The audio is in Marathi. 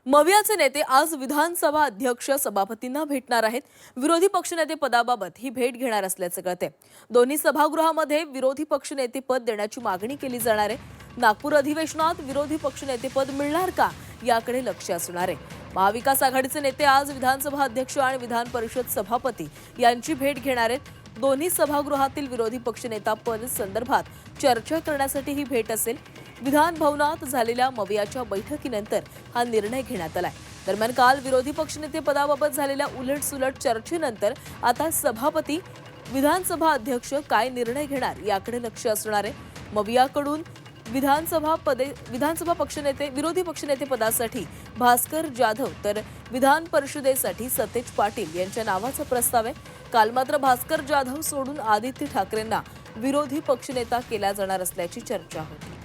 मवियाचे नेते आज विधानसभा अध्यक्ष सभापतींना भेटणार आहेत। विरोधी पक्षनेते पदाबाबत ही भेट घेणार असल्याचे कळते। दोन्ही सभागृहामध्ये विरोधी पक्षनेते पद देण्याची मागणी केली जाणार आहे। नागपूर अधिवेशनात विरोधी पक्षनेतेपद मिळणार का याकडे लक्ष असणार आहे। महाविकास आघाडीचे नेते आज विधानसभा अध्यक्ष आणि विधान परिषद सभापती यांची भेट घेणार आहेत। दोन्ही सभागृहातील विरोधी पक्षनेता पद संदर्भात चर्चा करण्यासाठी ही भेट असेल। विधान भवनात झालेल्या मवियाच्या बैठकीनंतर हा निर्णय घेण्यात आलाय। दरम्यान काल विरोधी पक्षनेते पदाबाबत झालेल्या उलटसुलट चर्चेनंतर आता सभापती विधानसभा अध्यक्ष काय निर्णय घेणार याकडे लक्ष असणार आहे। मवियाकडून विधानसभा पक्षनेते विरोधी पक्षनेते पदासाठी भास्कर जाधव तर विधान परिषदेसाठी सतेज पाटील यांच्या नावाचा प्रस्ताव आहे। काल मात्र भास्कर जाधव सोडून आदित्य ठाकरेंना विरोधी पक्षनेता केला जाणार असल्याची चर्चा होती।